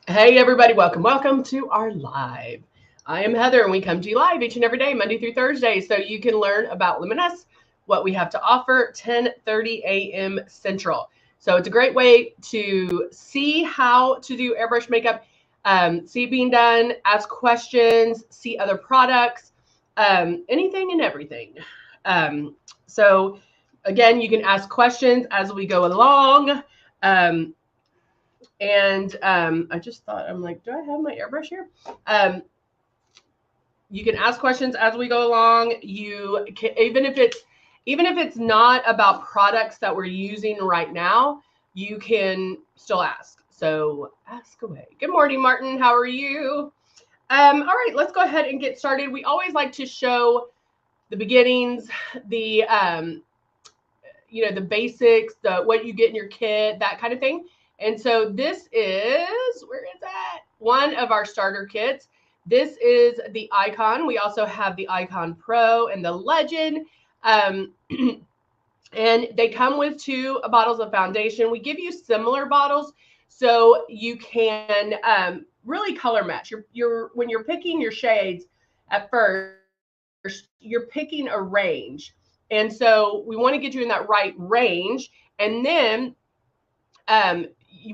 Hey, everybody, welcome to our live. I am Heather, and we come to you live each and every day, Monday through Thursday, so you can learn about LUMINESS, what we have to offer, 10:30 a.m. Central. So it's a great way to see how to do airbrush makeup, see it being done, ask questions, see other products, anything and everything. Um, so again, you can ask questions as we go along. Um, and I just thought, I'm like, do I have my airbrush here? Um, you can ask questions as we go along. You can, even if it's not about products that we're using right now, you can still ask. So ask away. Good morning, Martin. How are you? All right, let's go ahead and get started. We always like to show the beginnings, the basics, the what you get in your kit, that kind of thing. And so this is, where is that? One of our starter kits. This is the Icon. We also have the Icon Pro and the Legend. Um, and they come with two bottles of foundation. We give you similar bottles so you can really color match. You're when you're picking your shades at first, you're picking a range. And so we want to get you in that right range, and then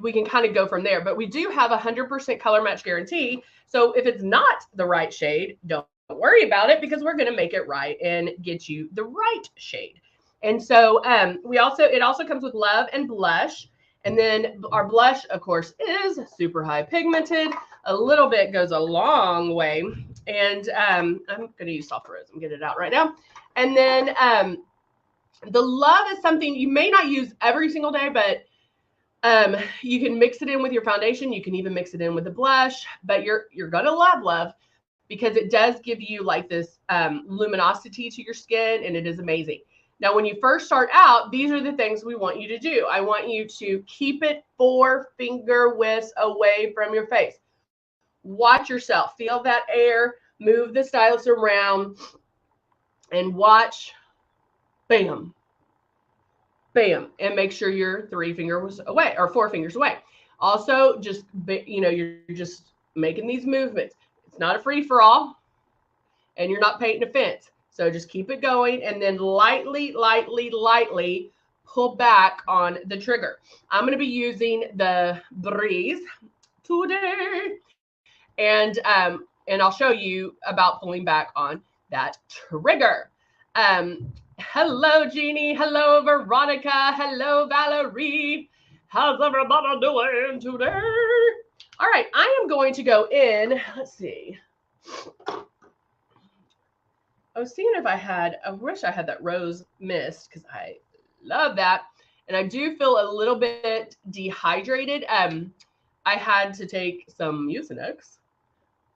we can kind of go from there. But we do have 100% color match guarantee. So if it's not the right shade, don't worry about it, because we're going to make it right and get you the right shade. And so it also comes with Love and Blush. And then our blush, of course, is super high pigmented. A little bit goes a long way. And I'm going to use soft rose. I'm getting it out right now. And then the Love is something you may not use every single day, but you can mix it in with your foundation. You can even mix it in with the blush, but you're gonna love because it does give you like this luminosity to your skin, and it is amazing. Now, when you first start out, these are the things we want you to do. I want you to keep it 4 finger widths away from your face. Watch yourself. Feel that air. Move the stylus around and watch. Bam, bam, and make sure you're 3 fingers away or 4 fingers away. Also, you're just making these movements. It's not a free for all, and you're not painting a fence. So just keep it going, and then lightly pull back on the trigger. I'm going to be using the Breeze today, and I'll show you about pulling back on that trigger. Hello, Jeannie. Hello, Veronica. Hello, Valerie. How's everybody doing today? All right, I am going to go in. Let's see. I was seeing if I wish I had that rose mist because I love that. And I do feel a little bit dehydrated. I had to take some Mucinex,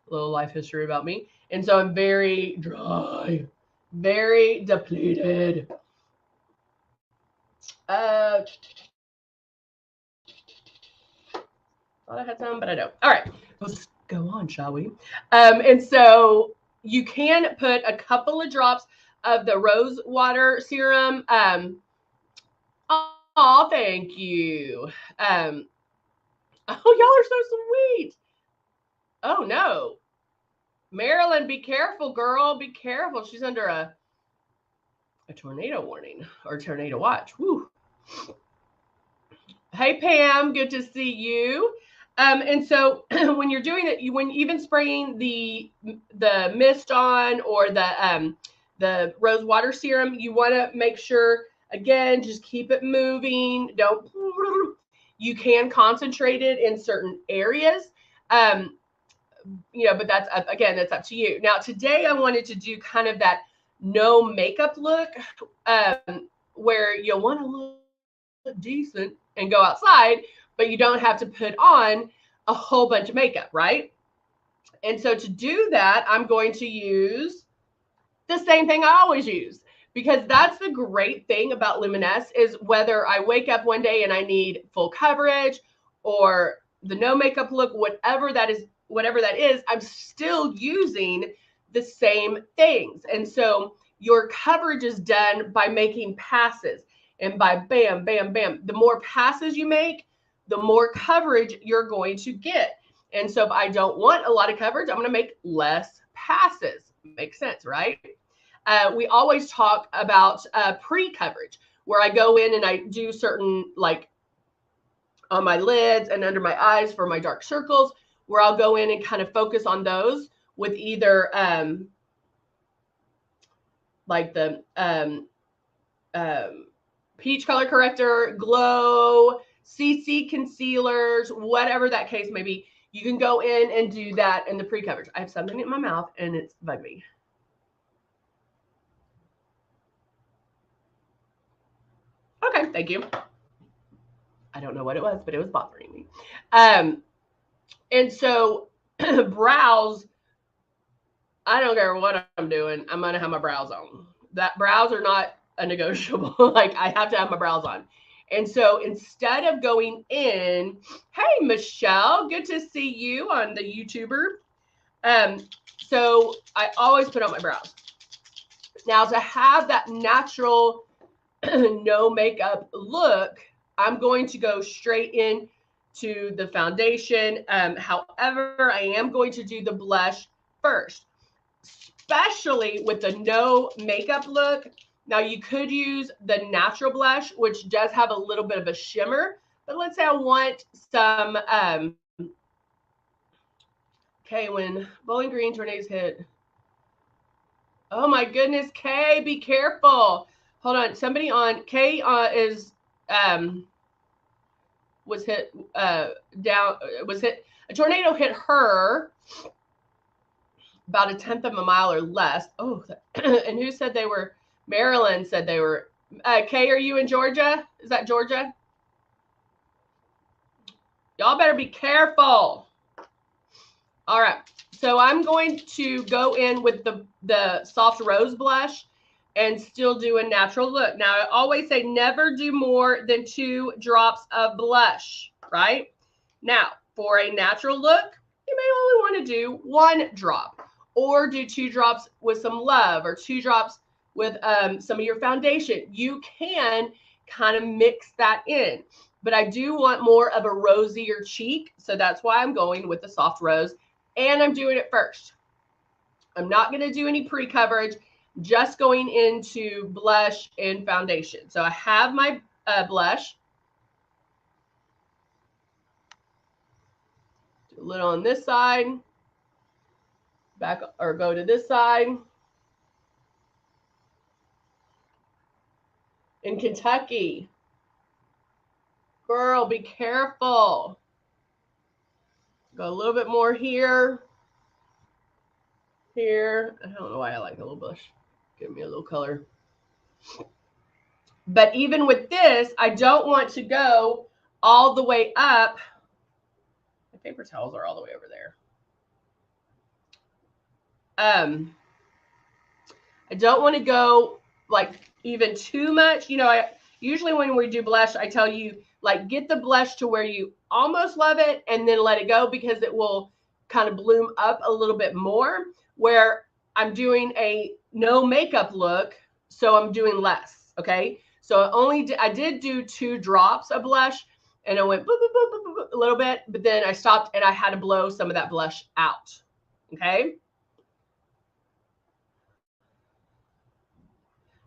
a little life history about me. And so I'm very dry, very depleted. Thought I had some, but I don't. All right, let's go on, shall we? And so you can put a couple of drops of the rose water serum. Oh, thank you. Oh, y'all are so sweet. Oh no, Marilyn, be careful, girl. Be careful. She's under a tornado warning or tornado watch. Woo. Hey Pam, good to see you. And so when you're doing it, when even spraying the mist on or the rose water serum, you want to make sure again, just keep it moving. Don't you can concentrate it in certain areas. Um, but that's up to you. Now today I wanted to do kind of that no makeup look, where you'll want to look decent and go outside, but you don't have to put on a whole bunch of makeup, right? And so to do that, I'm going to use the same thing I always use, because that's the great thing about Luminess is whether I wake up one day and I need full coverage or the no makeup look, whatever that is, I'm still using the same things. And so your coverage is done by making passes, and by bam, bam, bam. The more passes you make, the more coverage you're going to get. And so if I don't want a lot of coverage, I'm going to make less passes. Makes sense, right? We always talk about pre-coverage, where I go in and I do certain, like on my lids and under my eyes for my dark circles, where I'll go in and kind of focus on those with either like the peach color corrector, glow, CC concealers, whatever that case may be. You can go in and do that in the pre-coverage. I have something in my mouth and it's bugging me. Okay, thank you. I don't know what it was, but it was bothering me. And so brows, I don't care what I'm doing, I'm going to have my brows on. That brows are not a negotiable. Like, I have to have my brows on. And so instead of going in, hey, Michelle, good to see you on the YouTuber. So I always put on my brows. Now, to have that natural no makeup look, I'm going to go straight in to the foundation. However, I am going to do the blush first, especially with the no makeup look. Now, you could use the natural blush, which does have a little bit of a shimmer, but let's say I want some, okay, when Bowling Green tornadoes hit. Oh my goodness, Kay, be careful. Hold on, somebody on, Kay is, was hit down, was hit, a tornado hit her about 1/10 of a mile or less. Oh, and who said they were? Maryland said they were. Kay, are you in Georgia? Is that Georgia? Y'all better be careful. All right, so I'm going to go in with the soft rose blush and still do a natural look. Now, I always say never do more than 2 drops of blush, right? Now, for a natural look, you may only want to do 1 drop, or do 2 drops with some love, or 2 drops with some of your foundation. You can kind of mix that in, but I do want more of a rosier cheek, so that's why I'm going with the soft rose, and I'm doing it first. I'm not going to do any pre-coverage, just going into blush and foundation. So I have my blush. Do a little on this side, back, or go to this side. In Kentucky, girl, be careful. Go a little bit more here. Here, I don't know why I like a little blush. Give me a little color. But even with this, I don't want to go all the way up. My paper towels are all the way over there. I don't want to go like even too much. You know, I usually when we do blush, I tell you, like, get the blush to where you almost love it and then let it go, because it will kind of bloom up a little bit more, where I'm doing a no makeup look, so I'm doing less. Okay, so I did do 2 drops of blush, and I went boop, boop, boop, boop, boop, a little bit, but then I stopped and I had to blow some of that blush out. Okay,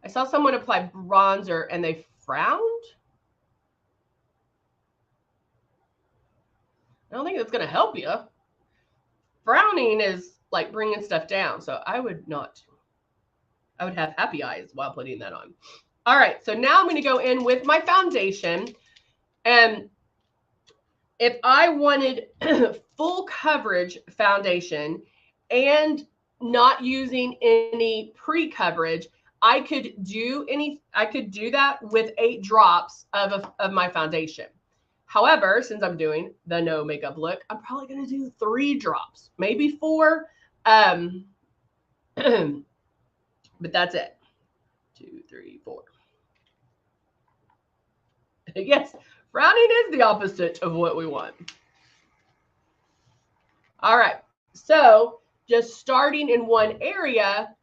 I saw someone apply bronzer and they frowned. I don't think that's going to help you. Frowning is like bringing stuff down. So I would have happy eyes while putting that on. All right. So now I'm going to go in with my foundation. And if I wanted full coverage foundation and not using any pre-coverage, I could do that with 8 drops of my foundation. However, since I'm doing the no makeup look, I'm probably going to do 3 drops, maybe 4. But that's it. 2, 3, 4. Yes, frowning is the opposite of what we want. All right. So just starting in one area,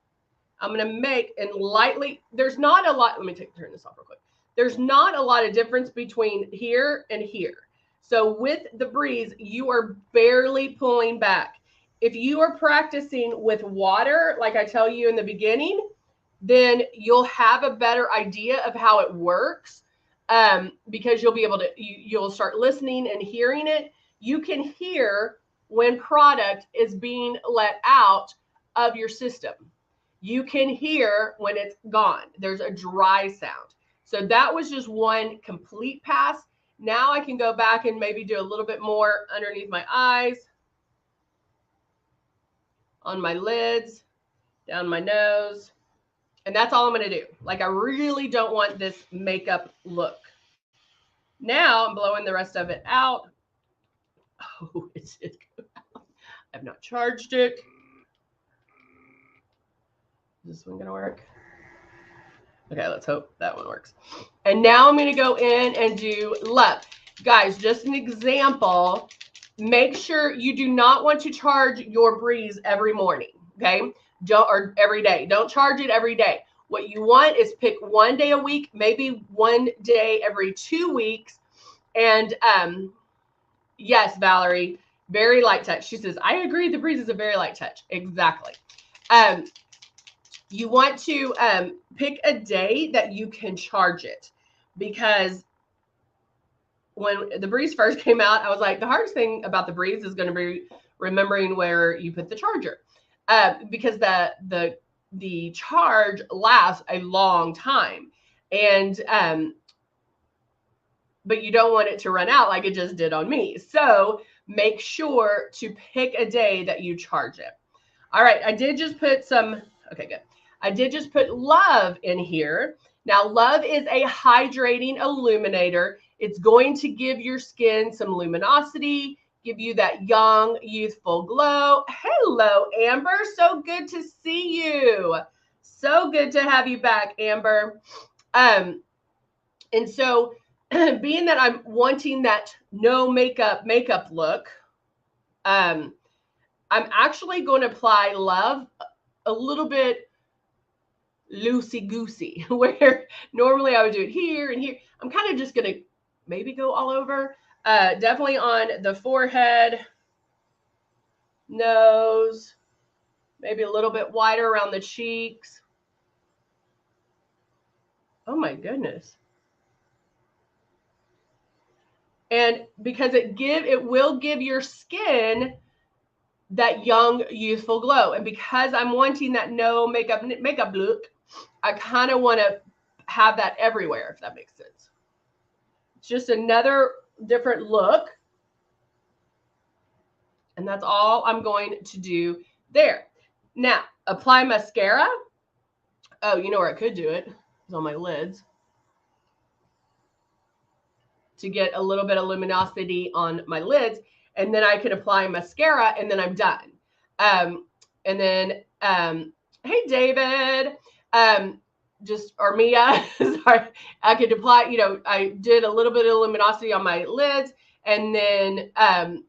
I'm going to make and lightly, there's not a lot. Let me turn this off real quick. There's not a lot of difference between here and here. So with the Breeze, you are barely pulling back. If you are practicing with water, like I tell you in the beginning, then you'll have a better idea of how it works, because you'll be able to, you'll start listening and hearing it. You can hear when product is being let out of your system. You can hear when it's gone. There's a dry sound. So that was just one complete pass. Now I can go back and maybe do a little bit more underneath my eyes, on my lids, down my nose. And that's all I'm going to do. Like, I really don't want this makeup look. Now I'm blowing the rest of it out. Oh, it's out. I've not charged it. Is this one going to work? Okay, let's hope that one works. And now I'm going to go in and do Love. Guys, just an example. Make sure you do not want to charge your Breeze every morning, okay? Or every day. Don't charge it every day. What you want is pick one day a week, maybe one day every 2 weeks. And yes, Valerie, very light touch. She says, I agree, the Breeze is a very light touch. Exactly. You want to pick a day that you can charge it, because when the Breeze first came out, I was like, the hardest thing about the Breeze is going to be remembering where you put the charger, because the charge lasts a long time, and but you don't want it to run out like it just did on me. So make sure to pick a day that you charge it. All right, I did just put some. Okay, good. I did just put Love in here. Now, Love is a hydrating illuminator. It's going to give your skin some luminosity, give you that young, youthful glow. Hello, Amber. So good to see you. So good to have you back, Amber. And so being that I'm wanting that no makeup look, I'm actually going to apply Love a little bit loosey-goosey, where normally I would do it here and here. I'm kind of just going to maybe go all over. Definitely on the forehead, nose, maybe a little bit wider around the cheeks. Oh my goodness. And because it will give your skin that young, youthful glow. And because I'm wanting that no makeup look, I kind of want to have that everywhere, if that makes sense. It's just another different look. And that's all I'm going to do there. Now, apply mascara. Oh, you know where I could do it? It's on my lids, to get a little bit of luminosity on my lids. And then I could apply mascara, and then I'm done. And then, hey, David, or Mia, sorry, I could apply, I did a little bit of luminosity on my lids, and then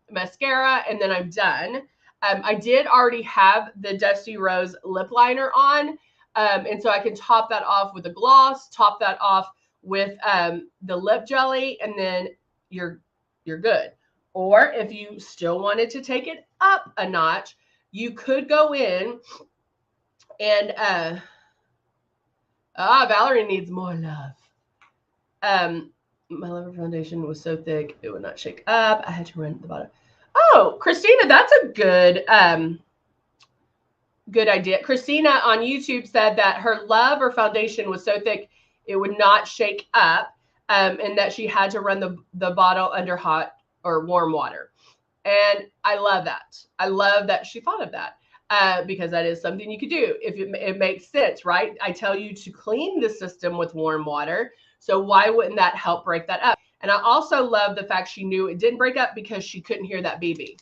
mascara, and then I'm done. I did already have the Dusty Rose lip liner on, and so I can top that off with a gloss, top that off with the lip jelly, and then you're good. Or if you still wanted to take it up a notch, you could go in and Valerie needs more love. My Lover foundation was so thick it would not shake up. I had to run at the bottom. Oh, Christina, that's a good idea. Christina on YouTube said that her Lover foundation was so thick it would not shake up, and that she had to run the bottle under hot or warm water. And I love that. I love that she thought of that, because that is something you could do if it makes sense, right? I tell you to clean the system with warm water. So why wouldn't that help break that up? And I also love the fact she knew it didn't break up because she couldn't hear that BB.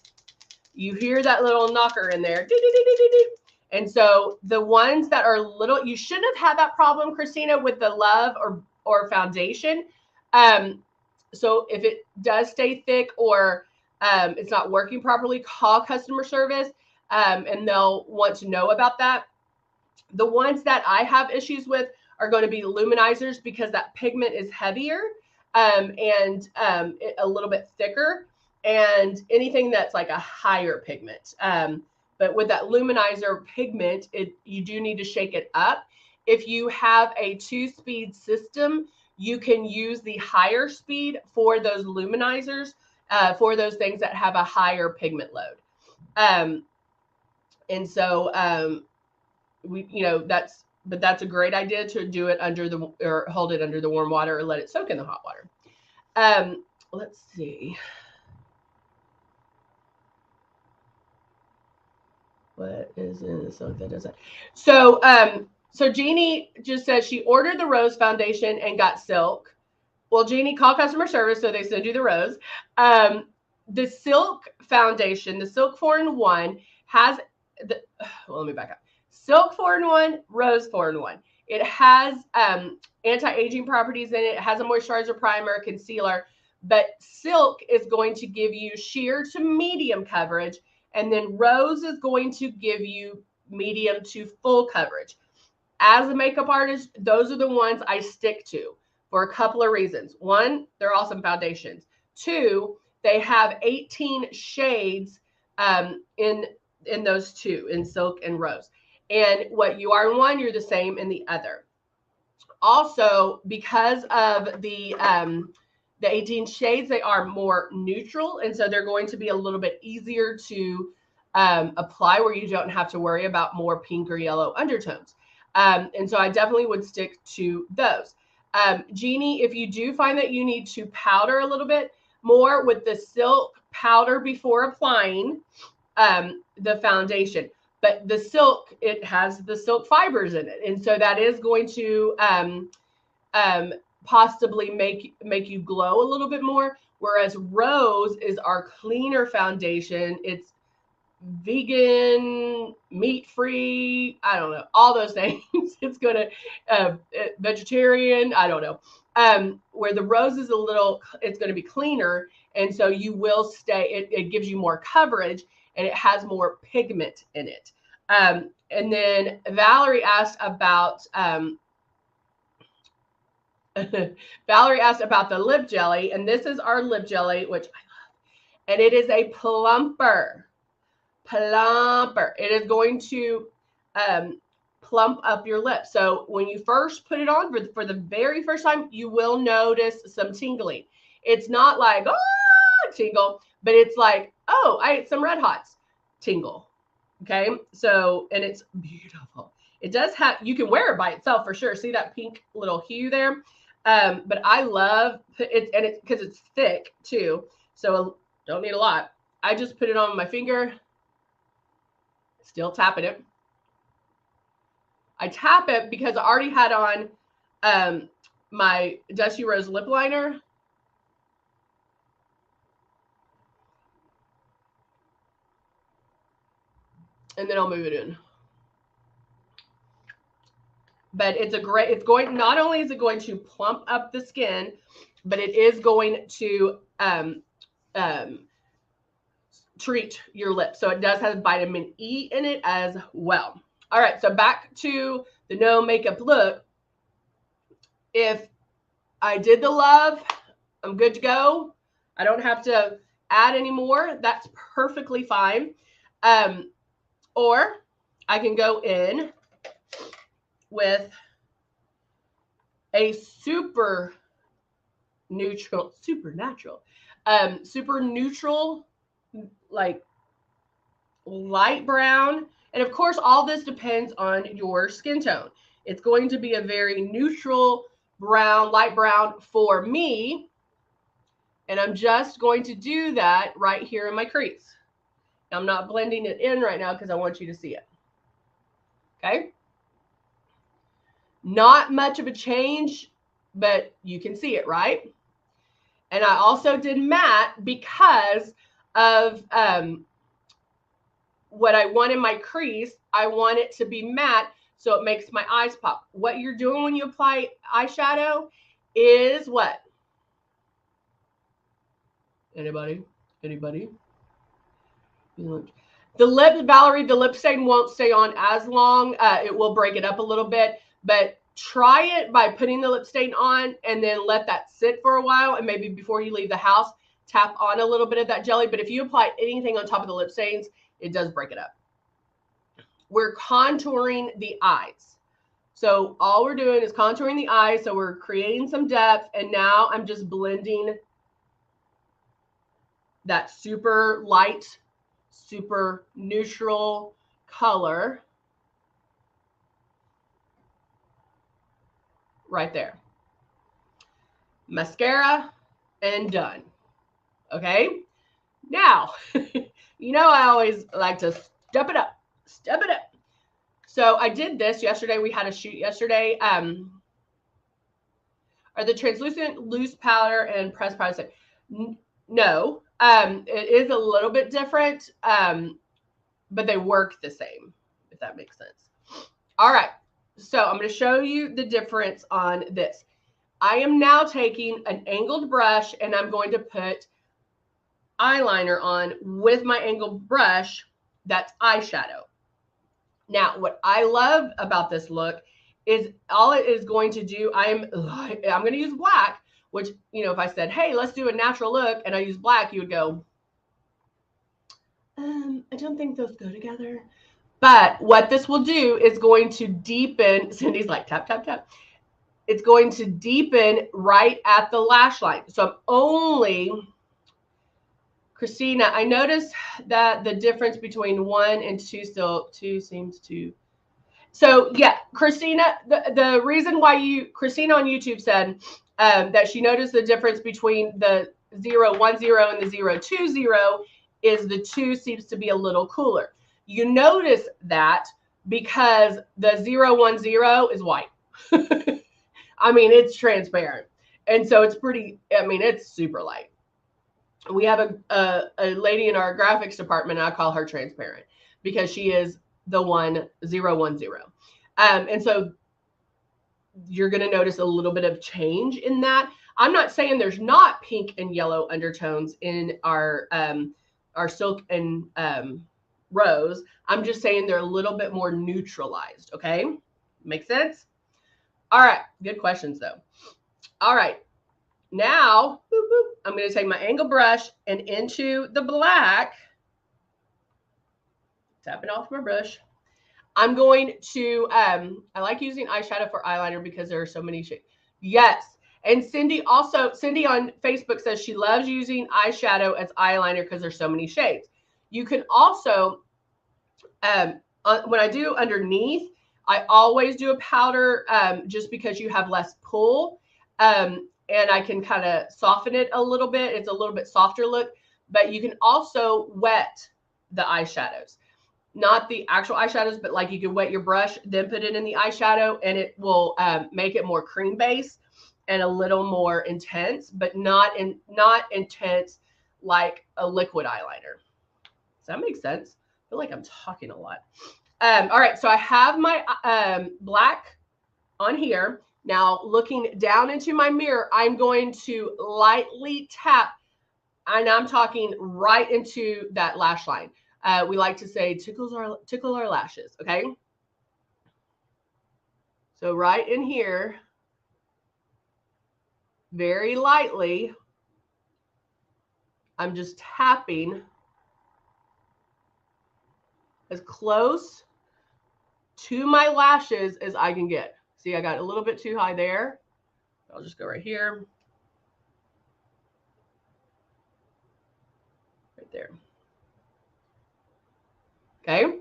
You hear that little knocker in there. And so the ones that are little, you shouldn't have had that problem, Christina, with the Love or foundation. So if it does stay thick or it's not working properly, call customer service, and they'll want to know about that. The ones that I have issues with are going to be luminizers, because that pigment is heavier. and a little bit thicker, and anything that's like a higher pigment. But with that luminizer pigment, you do need to shake it up. If you have a 2-speed system, you can use the higher speed for those luminizers, for those things that have a higher pigment load. And so that's a great idea to do it or hold it under the warm water, or let it soak in the hot water. Let's see. What is in the silk that does that? So Jeannie just says she ordered the rose foundation and got silk. Well, Jeannie, call customer service so they send you the rose. The silk foundation, the silk 4-in-1 has let me back up. Silk 4-in-1, rose 4-in-1. It has anti-aging properties in it. It has a moisturizer, primer, concealer, but silk is going to give you sheer to medium coverage, and then rose is going to give you medium to full coverage. As a makeup artist, those are the ones I stick to for a couple of reasons. One, they're awesome foundations. Two, they have 18 shades in those two, in silk and rose. And what you are in one, you're the same in the other. Also, because of the 18 shades, they are more neutral, and so they're going to be a little bit easier to apply, where you don't have to worry about more pink or yellow undertones. And so I definitely would stick to those. Jeannie, if you do find that you need to powder a little bit more with the silk, powder before applying the foundation. But the silk, it has the silk fibers in it, and so that is going to possibly make you glow a little bit more. Whereas rose is our cleaner foundation. It's vegan, meat-free, I don't know, all those things. It's gonna vegetarian, I don't know. Where the rose is it's going to be cleaner, and so you will stay. It gives you more coverage, and it has more pigment in it. And then Valerie asked about the lip jelly, and this is our lip jelly, which I love, and it is a plumper. It is going to plump up your lips. So when you first put it on for the very first time, you will notice some tingling. It's not like tingle, but it's like, oh, I ate some Red Hots tingle. Okay, so, and it's beautiful. It does have, you can wear it by itself for sure. See that pink little hue there? But I love it, and it's because it's thick too, so don't need a lot. I just put it on my finger, still tapping it. I tap it because I already had on my Dusty Rose lip liner. And then I'll move it in. But not only is it going to plump up the skin, but it is going to treat your lips. So it does have vitamin E in it as well. All right, so back to the no makeup look. If I did the love, I'm good to go. I don't have to add any more. That's perfectly fine. Or I can go in with a super neutral, like light brown. And of course, all this depends on your skin tone. It's going to be a very neutral brown, light brown for me. And I'm just going to do that right here in my crease. I'm not blending it in right now because I want you to see it. Okay. Not much of a change, but you can see it, right? And I also did matte because of what I want in my crease. I want it to be matte so it makes my eyes pop. What you're doing when you apply eyeshadow is what? Anybody? The lips, Valerie, the lip stain won't stay on as long. It will break it up a little bit, but try it by putting the lip stain on and then let that sit for a while. And maybe before you leave the house, tap on a little bit of that jelly. But if you apply anything on top of the lip stains, it does break it up. We're contouring the eyes. So all we're doing is contouring the eyes. So we're creating some depth. And now I'm just blending that super light, super neutral color right there. Mascara and done. Okay. Now, you know, I always like to step it up. So I did this yesterday. We had a shoot yesterday. Are the translucent loose powder and pressed powder same? No. It is a little bit different, but they work the same, if that makes sense. All right. So I'm going to show you the difference on this. I am now taking an angled brush and I'm going to put eyeliner on with my angled brush. That's eyeshadow. Now, what I love about this look is all it is going to do, I'm going to use black, which, you know, if I said, hey, let's do a natural look, and I use black, you would go, I don't think those go together. But what this will do is going to deepen, Cindy's like, tap, tap, tap. It's going to deepen right at the lash line. So I'm only, Christina, I noticed that the difference between 1 and 2 still, 2 seems to. So yeah, Christina, the reason why Christina on YouTube said that she noticed the difference between the 010 and the 020 is the 2 seems to be a little cooler. You notice that because the 010 is white. I mean, it's transparent. And so it's pretty, I mean, it's super light. We have a lady in our graphics department, and I call her transparent because she is the 1010. And so you're going to notice a little bit of change in that. I'm not saying there's not pink and yellow undertones in our silk and rose. I'm just saying they're a little bit more neutralized. Okay. Make sense? All right. Good questions though. All right. Now, boop, boop, I'm going to take my angle brush and into the black, tapping off my brush. I'm going to, I like using eyeshadow for eyeliner because there are so many shades. Yes. And Cindy on Facebook says she loves using eyeshadow as eyeliner because there's so many shades. You can also, when I do underneath, I always do a powder just because you have less pull. And I can kind of soften it a little bit. It's a little bit softer look, but you can also wet the eyeshadows. Not the actual eyeshadows, but like you can wet your brush, then put it in the eyeshadow, and it will make it more cream based and a little more intense, but not intense like a liquid eyeliner. Does that make sense? I feel like I'm talking a lot. All right, so I have my black on here. Now, looking down into my mirror, I'm going to lightly tap, and I'm talking right into that lash line. We like to say tickle our lashes, okay? So right in here, very lightly, I'm just tapping as close to my lashes as I can get. See, I got a little bit too high there. I'll just go right here. Right there. Okay.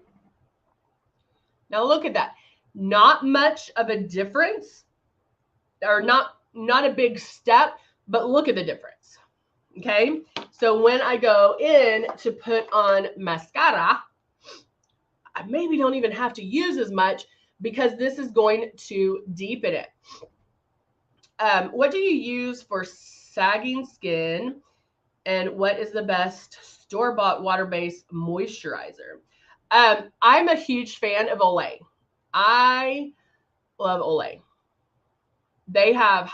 Now look at that. Not much of a difference, or not a big step, but look at the difference. Okay. So when I go in to put on mascara, I maybe don't even have to use as much because this is going to deepen it. What do you use for sagging skin? And what is the best store-bought water-based moisturizer? I'm a huge fan of Olay. I love Olay. They have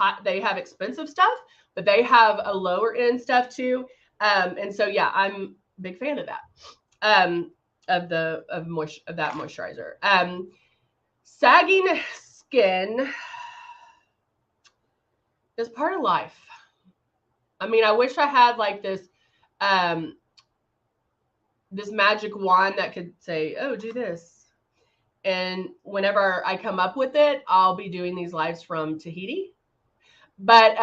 expensive stuff, but they have a lower end stuff too. And so yeah, I'm a big fan of that. Of that moisturizer. Sagging skin is part of life. I mean, I wish I had like this this magic wand that could say, oh, do this. And whenever I come up with it, I'll be doing these lives from Tahiti. But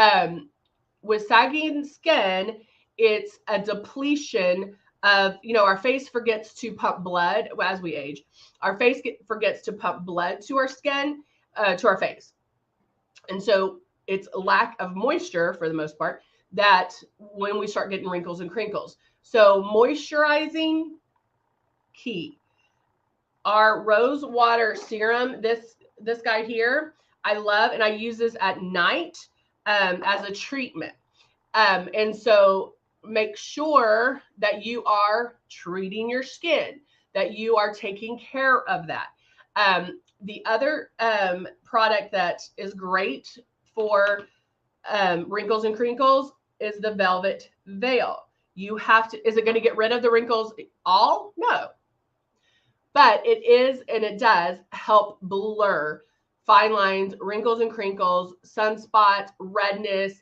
with sagging skin, it's a depletion of, you know, our face forgets to pump blood as we age. Our face forgets to pump blood to our skin, to our face. And so it's a lack of moisture for the most part that when we start getting wrinkles and crinkles. So moisturizing, key. Our rose water serum, this guy here, I love, and I use this at night as a treatment. And so make sure that you are treating your skin, that you are taking care of that. The other product that is great for wrinkles and crinkles is the Velvet Veil. You have to, is it going to get rid of the wrinkles all? No. But it is, and it does help blur fine lines, wrinkles and crinkles, sunspots, redness,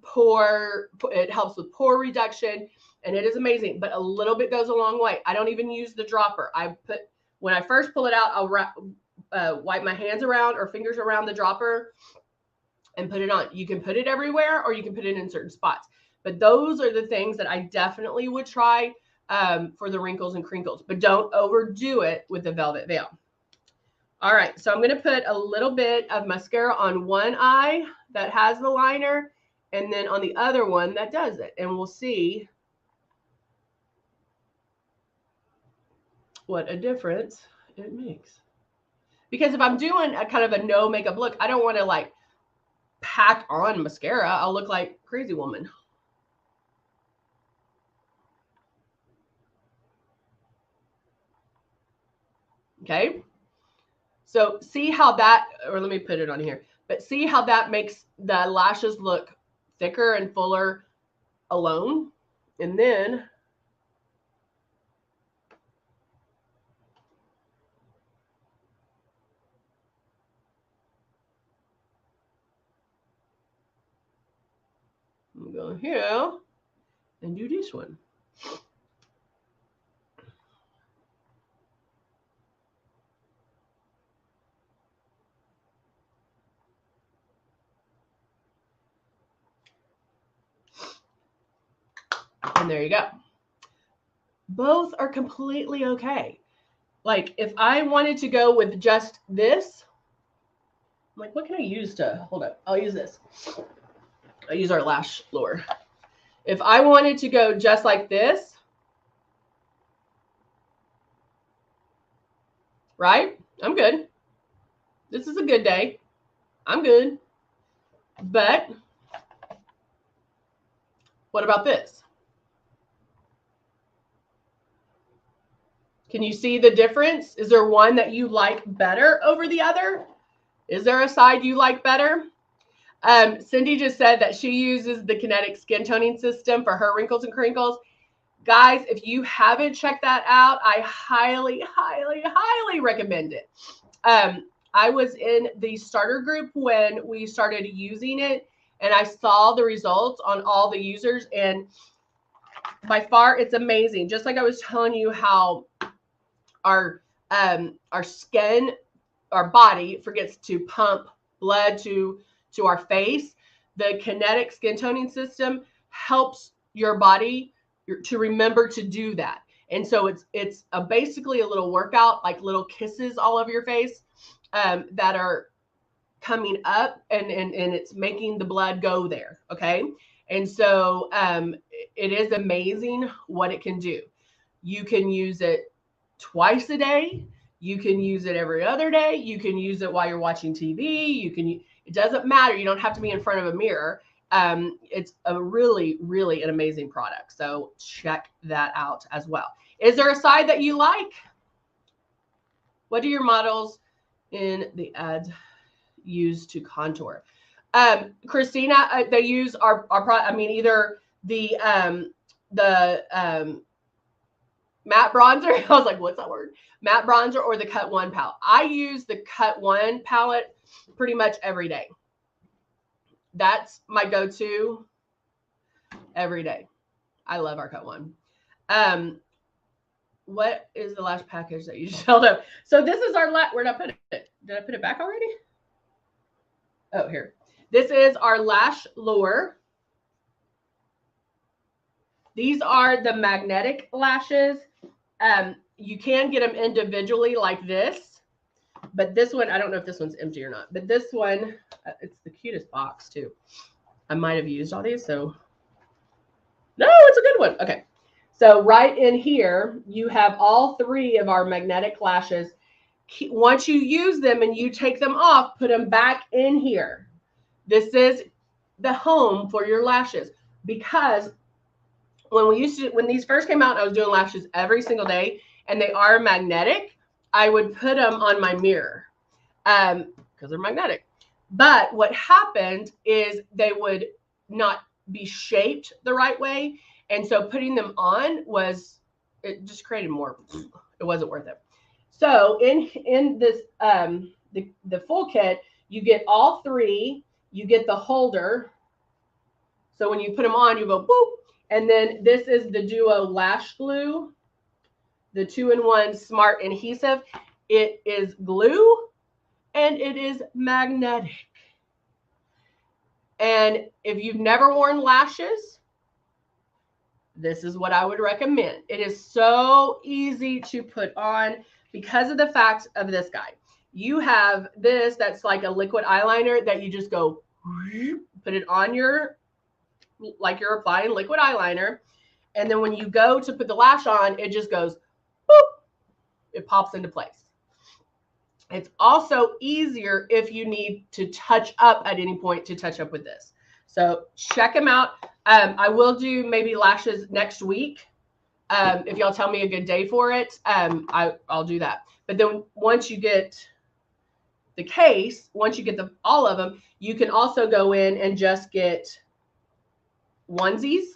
pore. It helps with pore reduction, and it is amazing. But a little bit goes a long way. I don't even use the dropper. When I first pull it out, I'll wipe my hands around or fingers around the dropper and put it on. You can put it everywhere, or you can put it in certain spots. But those are the things that I definitely would try for the wrinkles and crinkles, but don't overdo it with the Velvet Veil. All right, so I'm going to put a little bit of mascara on one eye that has the liner, and then on the other one that doesn't, and we'll see what a difference it makes. Because if I'm doing a kind of a no makeup look, I don't want to like pack on mascara. I'll look like a crazy woman. Okay, so see how that, or let me put it on here, but see how that makes the lashes look thicker and fuller alone. And then I'm going to go here and do this one. And there you go. Both are completely okay. Like if I wanted to go with just this, I'm like, what can I use to, hold up, I'll use this. I'll use our lash lure. If I wanted to go just like this, right? I'm good. This is a good day. I'm good. But what about this? Can you see the difference? Is there one that you like better over the other? Is there a side you like better? Cindy just said that she uses the Kinetic Skin Toning System for her wrinkles and crinkles. Guys, if you haven't checked that out, I highly, highly, highly recommend it. I was in the starter group when we started using it, and I saw the results on all the users, and by far it's amazing. Just like I was telling you how our skin, our body forgets to pump blood to our face, the Kinetic Skin Toning System helps your body to remember to do that. And so it's basically a little workout, like little kisses all over your face that are coming up, and it's making the blood go there. Okay. And so it is amazing what it can do. You can use it twice a day. You can use it every other day. You can use it while you're watching TV. It doesn't matter. You don't have to be in front of a mirror. It's a really, really an amazing product. So check that out as well. Is there a side that you like? What do your models in the ads use to contour? Christina, they use our product. I mean, either the Matte bronzer. I was like, what's that word? Matte bronzer or the Cut 1 palette. I use the Cut 1 palette pretty much every day. That's my go-to every day. I love our Cut 1. What is the last package that you just held up? So this is our where'd I put it? Did I put it back already? Oh, here. This is our lash lure. These are the magnetic lashes. You can get them individually like this, but this one, I don't know if this one's empty or not, but this one, it's the cutest box too. I might have used all these, so no, it's a good one. Okay. So right in here, you have all 3 of our magnetic lashes. Once you use them and you take them off, put them back in here. This is the home for your lashes, because when these first came out, I was doing lashes every single day, and they are magnetic. I would put them on my mirror because they're magnetic. But what happened is they would not be shaped the right way. And so putting them on it just created more. It wasn't worth it. So in this, the full kit, you get all 3, you get the holder. So when you put them on, you go boop. And then this is the Duo Lash Glue, the 2-in-1 Smart Adhesive. It is glue and it is magnetic. And if you've never worn lashes, this is what I would recommend. It is so easy to put on because of the fact of this guy. You have this that's like a liquid eyeliner that you just go, put it on your, like you're applying liquid eyeliner. And then when you go to put the lash on, it just goes, boop, it pops into place. It's also easier if you need to touch up at any point to touch up with this. So check them out. I will do maybe lashes next week. If y'all tell me a good day for it, I'll do that. But then once you get the case, once you get all of them, you can also go in and just get onesies.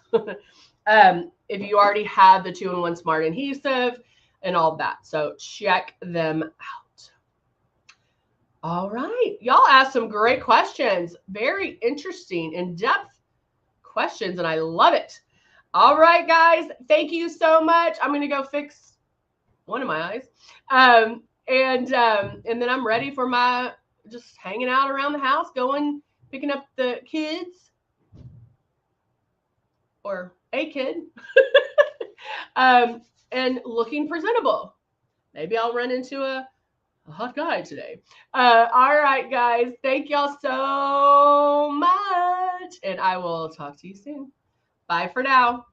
If you already have the 2-in-1 Smart Adhesive and all that. So check them out. All right. Y'all asked some great questions. Very interesting, in-depth questions, and I love it. All right, guys. Thank you so much. I'm going to go fix one of my eyes. And then I'm ready for my just hanging out around the house, picking up the kids or a kid and looking presentable. Maybe I'll run into a hot guy today. All right, guys. Thank y'all so much. And I will talk to you soon. Bye for now.